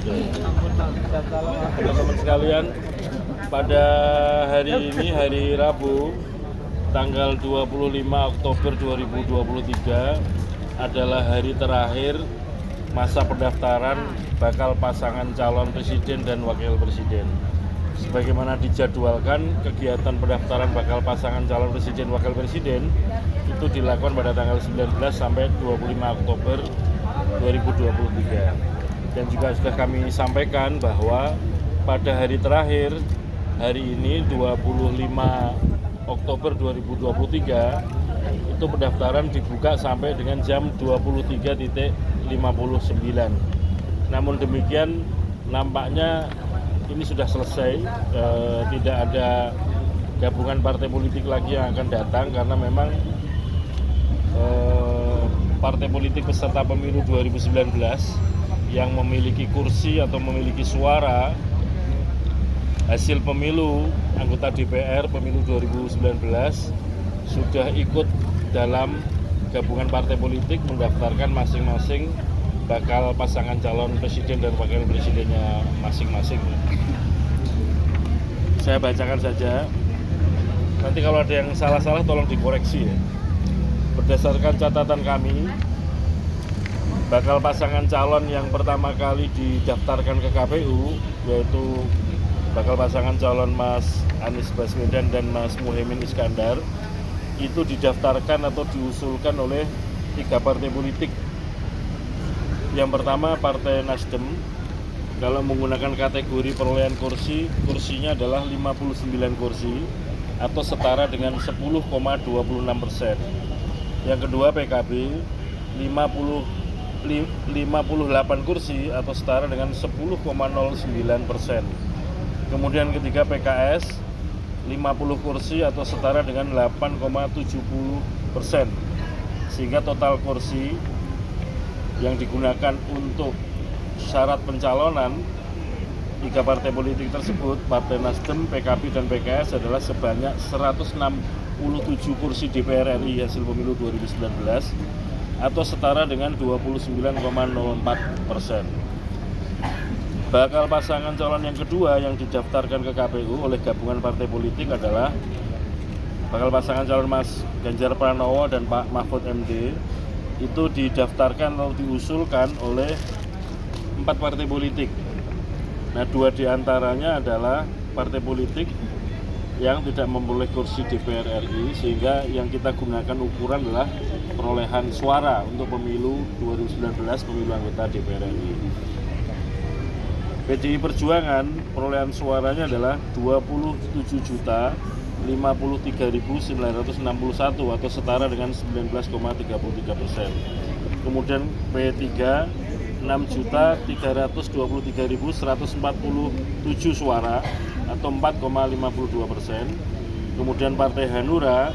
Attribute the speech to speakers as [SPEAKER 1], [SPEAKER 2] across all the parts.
[SPEAKER 1] Teman-teman sekalian, pada hari ini, hari Rabu, tanggal 25 Oktober 2023 adalah hari terakhir masa pendaftaran bakal pasangan calon presiden dan wakil presiden. Sebagaimana dijadwalkan, kegiatan pendaftaran bakal pasangan calon presiden wakil presiden itu dilakukan pada tanggal 19 sampai 25 Oktober 2023. Dan juga sudah kami sampaikan bahwa pada hari terakhir, hari ini 25 Oktober 2023, itu pendaftaran dibuka sampai dengan jam 23.59. Namun demikian, nampaknya ini sudah selesai, tidak ada gabungan partai politik lagi yang akan datang karena memang partai politik peserta pemilu 2019 yang memiliki kursi atau memiliki suara hasil pemilu anggota DPR pemilu 2019 sudah ikut dalam gabungan partai politik mendaftarkan masing-masing bakal pasangan calon presiden dan wakil presidennya masing-masing. Saya bacakan saja, nanti kalau ada yang salah-salah tolong dikoreksi ya. Berdasarkan catatan kami, bakal pasangan calon yang pertama kali didaftarkan ke KPU yaitu bakal pasangan calon Mas Anies Baswedan dan Mas Muhaimin Iskandar itu didaftarkan atau diusulkan oleh 3 partai politik. Yang pertama Partai Nasdem, kalau menggunakan kategori perolehan kursi, kursinya adalah 59 kursi atau setara dengan 10,26%. Yang kedua PKB 58 kursi atau setara dengan 10,09%. Kemudian ketiga PKS 50 kursi atau setara dengan 8,70%. Sehingga total kursi yang digunakan untuk syarat pencalonan 3 partai politik tersebut, Partai Nasdem, PKB, dan PKS adalah sebanyak 167 kursi DPR RI hasil pemilu 2019 atau setara dengan 29,04%. Bakal pasangan calon yang kedua yang didaftarkan ke KPU oleh gabungan partai politik adalah bakal pasangan calon Mas Ganjar Pranowo dan Pak Mahfud MD. Itu didaftarkan atau diusulkan oleh 4 partai politik. Nah, 2 diantaranya adalah partai politik yang tidak memperoleh kursi DPR RI, sehingga yang kita gunakan ukuran adalah perolehan suara untuk pemilu 2019, pemilu anggota DPR RI. PDI Perjuangan perolehan suaranya adalah 27.053.961 atau setara dengan 19,33%. Kemudian P3 6.323.147 suara atau 4,52%. Kemudian Partai Hanura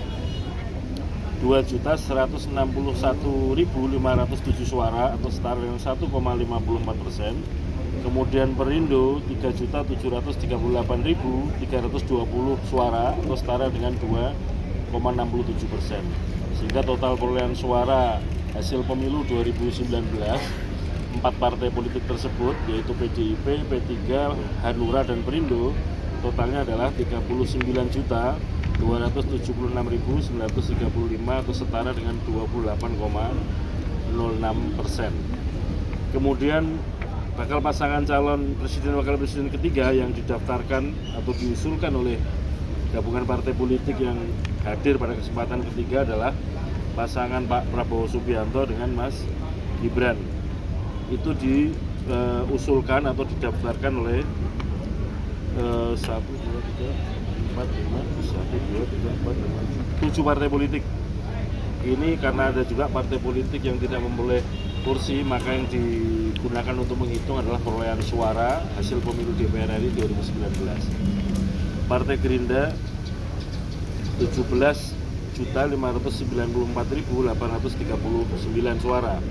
[SPEAKER 1] 2.161.507 suara atau setara dengan 1,54%. Kemudian Perindo 3.738.320 suara atau setara dengan 2,67%. Sehingga total perolehan suara hasil pemilu 2019 4 partai politik tersebut yaitu PDIP, P3, Hanura, dan Perindo totalnya adalah 39.276.935 atau setara dengan 28,06%. Kemudian bakal pasangan calon presiden wakil presiden ketiga yang didaftarkan atau diusulkan oleh gabungan partai politik yang hadir pada kesempatan ketiga adalah pasangan Pak Prabowo Subianto dengan Mas Gibran. Itu diusulkan atau didaftarkan oleh 7 partai politik. Ini karena ada juga partai politik yang tidak memperoleh kursi, maka yang digunakan untuk menghitung adalah perolehan suara hasil pemilu DPR RI 2019. Partai Gerindra 17.594.839 suara.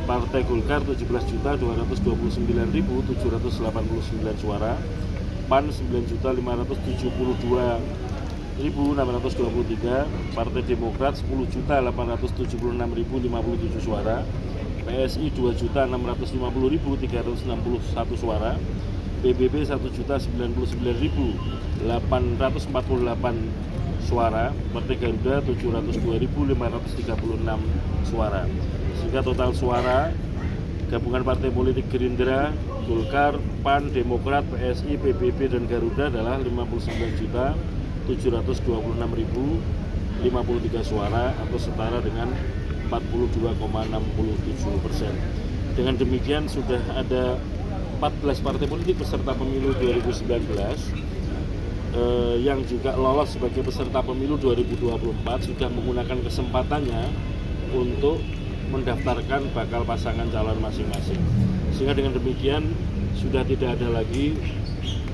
[SPEAKER 1] Partai Golkar 17.229.789 suara. PAN 9.572.623, Partai Demokrat 10.876.057 suara, PSI 2.650.361 suara, PBB 1.099.848 suara, Partai Garuda 702.536 suara. Sehingga total suara gabungan partai politik Gerindra, Golkar, PAN, Demokrat, PSI, PBB, dan Garuda adalah 59.726.053 suara atau setara dengan 42,67%. Dengan demikian sudah ada 14 partai politik peserta pemilu 2019 yang juga lolos sebagai peserta pemilu 2024 sudah menggunakan kesempatannya untuk mendaftarkan bakal pasangan calon masing-masing. Sehingga dengan demikian sudah tidak ada lagi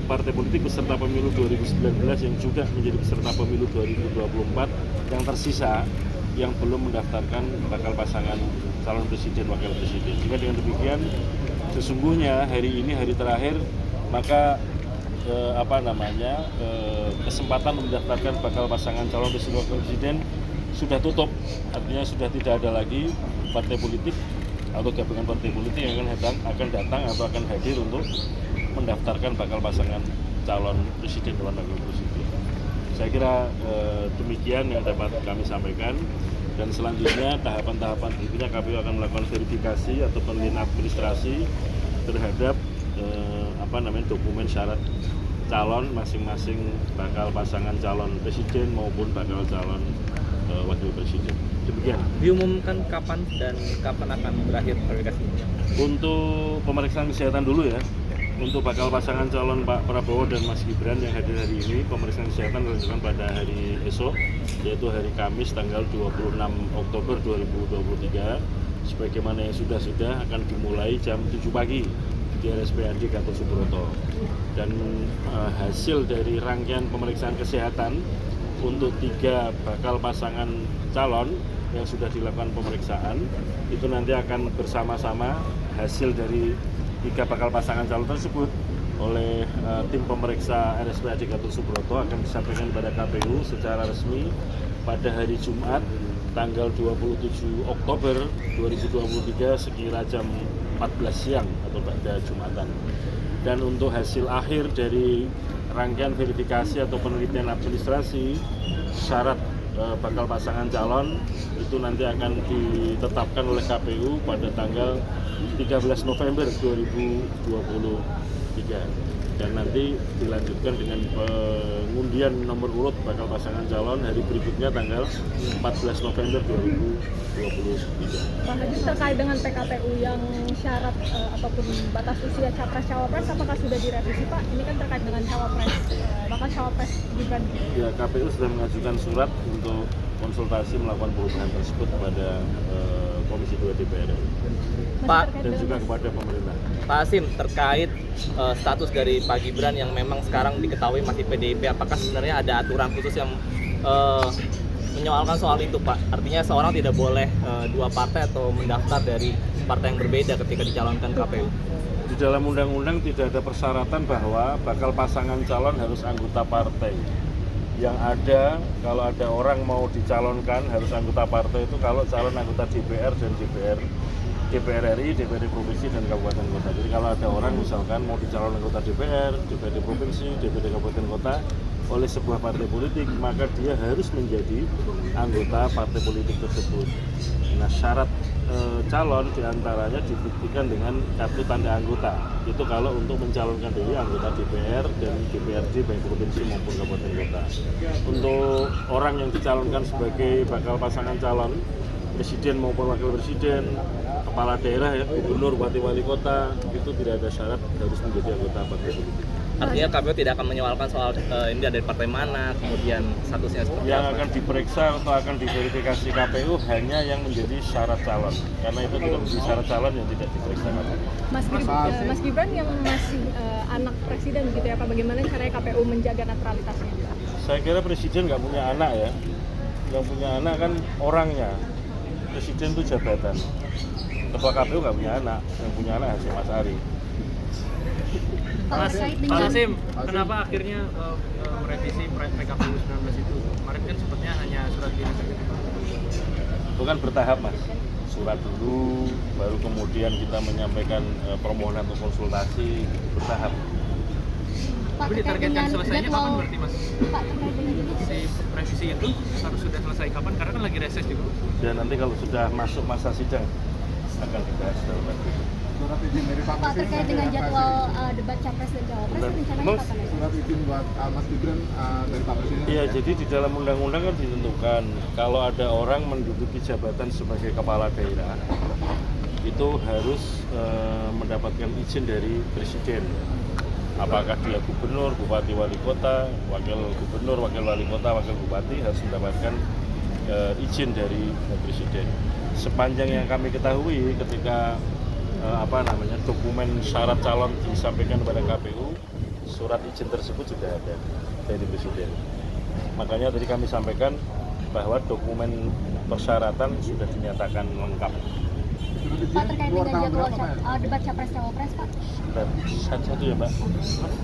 [SPEAKER 1] partai politik peserta pemilu 2019 yang juga menjadi peserta pemilu 2024 yang tersisa yang belum mendaftarkan bakal pasangan calon presiden wakil presiden. Sehingga dengan demikian sesungguhnya hari ini hari terakhir, maka kesempatan mendaftarkan bakal pasangan calon presiden wakil presiden sudah tutup. Artinya sudah tidak ada lagi partai politik atau gabungan partai politik yang akan datang atau akan hadir untuk mendaftarkan bakal pasangan calon presiden dan wakil presiden. Saya kira demikian yang dapat kami sampaikan, dan selanjutnya tahapan-tahapan berikutnya KPU akan melakukan verifikasi atau penilaian administrasi terhadap dokumen syarat calon masing-masing bakal pasangan calon presiden maupun bakal calon wakil presiden. Demikian.
[SPEAKER 2] Diumumkan kapan dan kapan akan berakhir verifikasinya?
[SPEAKER 1] Untuk pemeriksaan kesehatan dulu ya. Untuk bakal pasangan calon Pak Prabowo dan Mas Gibran yang hadir hari ini, pemeriksaan kesehatan dilakukan pada hari esok, yaitu hari Kamis tanggal 26 Oktober 2023. Sebagaimana yang sudah akan dimulai jam 7 pagi di RSPAD Gatot Subroto. Dan hasil dari rangkaian pemeriksaan kesehatan untuk 3 bakal pasangan calon yang sudah dilakukan pemeriksaan, itu nanti akan bersama-sama hasil dari 3 bakal pasangan calon tersebut oleh tim pemeriksa RSPAD Gatot Subroto akan disampaikan kepada KPU secara resmi pada hari Jumat tanggal 27 Oktober 2023 sekira jam 14 siang atau pada Jumatan. Dan untuk hasil akhir dari rangkaian verifikasi atau penelitian administrasi syarat bakal pasangan calon itu nanti akan ditetapkan oleh KPU pada tanggal 13 November 2023 dan nanti dilanjutkan dengan pengundian nomor urut bakal pasangan calon hari berikutnya tanggal 14 November 2023.
[SPEAKER 3] Pak Haji, terkait dengan PKPU yang syarat ataupun batas usia capres-cawapres apakah sudah direvisi Pak? Ini kan terkait dengan cawapres, bakal cawapres Gibran.
[SPEAKER 1] Ya, KPU sudah mengajukan surat untuk konsultasi melakukan perubahan tersebut kepada Komisi 2 DPR
[SPEAKER 2] Pak,
[SPEAKER 1] dan juga kepada pemerintah.
[SPEAKER 2] Pak Hasim, terkait status dari Pak Gibran yang memang sekarang diketahui masih PDIP, apakah sebenarnya ada aturan khusus yang menyoalkan soal itu Pak? Artinya seorang tidak boleh 2 partai atau mendaftar dari partai yang berbeda ketika dicalonkan KPU?
[SPEAKER 1] Di dalam undang-undang tidak ada persyaratan bahwa bakal pasangan calon harus anggota partai. Yang ada, kalau ada orang mau dicalonkan harus anggota partai itu kalau calon anggota DPR dan DPR RI, DPRD Provinsi, dan Kabupaten Kota. Jadi kalau ada orang misalkan mau dicalon anggota DPR, DPRD Provinsi, DPRD Kabupaten Kota oleh sebuah partai politik, maka dia harus menjadi anggota partai politik tersebut. Nah, syarat calon diantaranya dibuktikan dengan kartu tanda anggota. Itu kalau untuk mencalonkan diri anggota DPR dan DPRD baik provinsi maupun kabupaten kota. Untuk orang yang dicalonkan sebagai bakal pasangan calon presiden maupun wakil presiden, kepala daerah ya, gubernur, bupati, wali kota, itu tidak ada syarat harus menjadi anggota partai politik.
[SPEAKER 2] Artinya KPU tidak akan menyoalkan soal ini dari partai mana, kemudian statusnya seperti
[SPEAKER 1] yang
[SPEAKER 2] apa?
[SPEAKER 1] akan diperiksa atau akan diverifikasi KPU hanya yang menjadi syarat calon, karena itu tidak menjadi syarat calon yang tidak diperiksa KPU.
[SPEAKER 3] Mas Gibran yang masih anak presiden gitu ya Pak, bagaimana caranya KPU menjaga netralitasnya?
[SPEAKER 1] Saya kira presiden nggak punya anak ya, yang punya anak kan orangnya, presiden itu jabatan. Ketua KPU nggak punya anak, yang punya anak hanya Mas Ari.
[SPEAKER 4] Pak Hasim, kenapa akhirnya merevisi PKPU 19 itu? Kemarin kan sepertinya hanya surat biasa gitu.
[SPEAKER 1] Itu kan bertahap Mas. surat dulu, baru kemudian kita menyampaikan permohonan untuk konsultasi bertahap.
[SPEAKER 3] Pak,
[SPEAKER 4] Tapi ditargetkan selesainya kapan
[SPEAKER 3] jadwal-
[SPEAKER 4] berarti Mas?
[SPEAKER 3] Pak, terkait dengan itu
[SPEAKER 4] Si revisi itu harus sudah selesai kapan? Karena kan lagi reses juga.
[SPEAKER 1] Dan nanti kalau sudah masuk masa sidang akan dibahas dalam waktu itu.
[SPEAKER 5] Surat izin dari Pak
[SPEAKER 3] Pak,
[SPEAKER 5] Presiden
[SPEAKER 3] terkait dengan
[SPEAKER 5] sampai apa
[SPEAKER 3] jadwal
[SPEAKER 5] sih?
[SPEAKER 3] debat capres dan cawapres
[SPEAKER 1] Dan-
[SPEAKER 3] rencananya
[SPEAKER 1] Mas,
[SPEAKER 3] kapan ya?
[SPEAKER 5] Surat izin buat Mas Gibran dari Pak Presiden.
[SPEAKER 1] Iya, jadi di dalam undang-undang kan ditentukan kalau ada orang menduduki jabatan sebagai kepala daerah itu harus mendapatkan izin dari presiden. Apakah dia gubernur, bupati, wali kota, wakil gubernur, wakil wali kota, wakil bupati harus mendapatkan izin dari presiden. Sepanjang yang kami ketahui ketika dokumen syarat calon disampaikan kepada KPU, surat izin tersebut sudah ada dari presiden. Makanya tadi kami sampaikan bahwa dokumen persyaratan sudah dinyatakan lengkap.
[SPEAKER 5] Surat izin
[SPEAKER 3] Pak, terkait
[SPEAKER 5] keluar
[SPEAKER 3] dengan
[SPEAKER 5] tanggal
[SPEAKER 3] jadwal
[SPEAKER 5] berapa Pak?
[SPEAKER 3] debat capres cawapres, Pak.
[SPEAKER 1] Dan satu ya Mbak,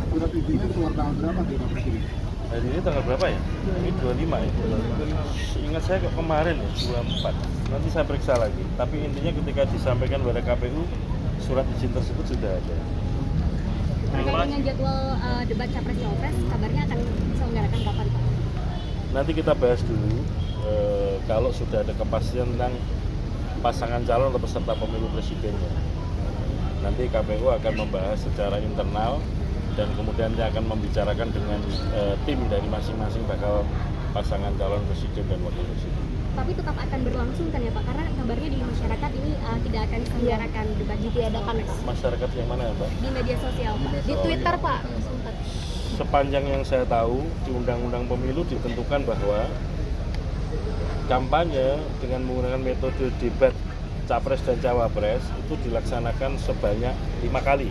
[SPEAKER 5] Surat izinnya keluar tanggal berapa dari Pak Presiden?
[SPEAKER 1] hari ini tanggal berapa ya? Ini 25 ya? Ingat saya kok kemarin ya, 24. Nanti saya periksa lagi. Tapi intinya ketika disampaikan kepada KPU, surat izin tersebut sudah ada.
[SPEAKER 3] Terkait dengan jadwal debat capres cawapres, kabarnya akan diselenggarakan kapan, Pak?
[SPEAKER 1] Nanti kita bahas dulu kalau sudah ada kepastian tentang pasangan calon atau peserta pemilu presidennya. Nanti KPU akan membahas secara internal dan kemudian dia akan membicarakan dengan tim dari masing-masing bakal pasangan calon presiden dan wakil presiden.
[SPEAKER 3] Tapi tetap akan berlangsung kan ya Pak? Karena kabarnya di masyarakat ini tidak akan diselenggarakan debat ditiadakan
[SPEAKER 1] Masyarakat yang mana ya Mbak?
[SPEAKER 3] di media sosial Pak. Di Twitter Pak, sempat.
[SPEAKER 1] Sepanjang yang saya tahu di Undang-Undang Pemilu ditentukan bahwa kampanye dengan menggunakan metode debat capres dan cawapres itu dilaksanakan sebanyak 5 kali.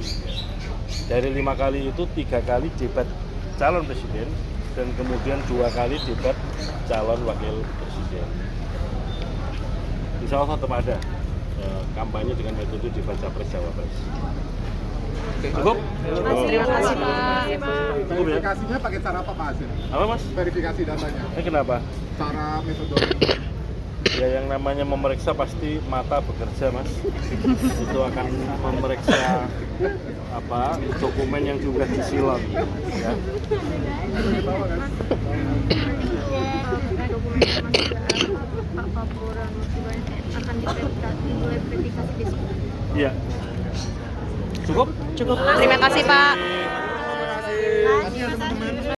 [SPEAKER 1] Dari 5 kali itu 3 kali debat calon presiden dan kemudian 2 kali debat calon wakil presiden. Insya Allah tetap ada kampanye dengan metode debat capres cawapres. Cukup?
[SPEAKER 3] Terima kasih Pak.
[SPEAKER 1] Cukup ya?
[SPEAKER 5] Verifikasinya pakai cara apa Pak Hasil?
[SPEAKER 1] Apa Mas?
[SPEAKER 5] Verifikasi datanya.
[SPEAKER 1] Ini kenapa?
[SPEAKER 5] Cara metode.
[SPEAKER 1] Ya yang namanya memeriksa pasti mata bekerja Mas. Itu akan memeriksa dokumen yang juga disilon ya.
[SPEAKER 3] Pak Prabowo akan dimulai verifikasi besok.
[SPEAKER 1] Iya. Cukup?
[SPEAKER 6] Terima kasih Pak.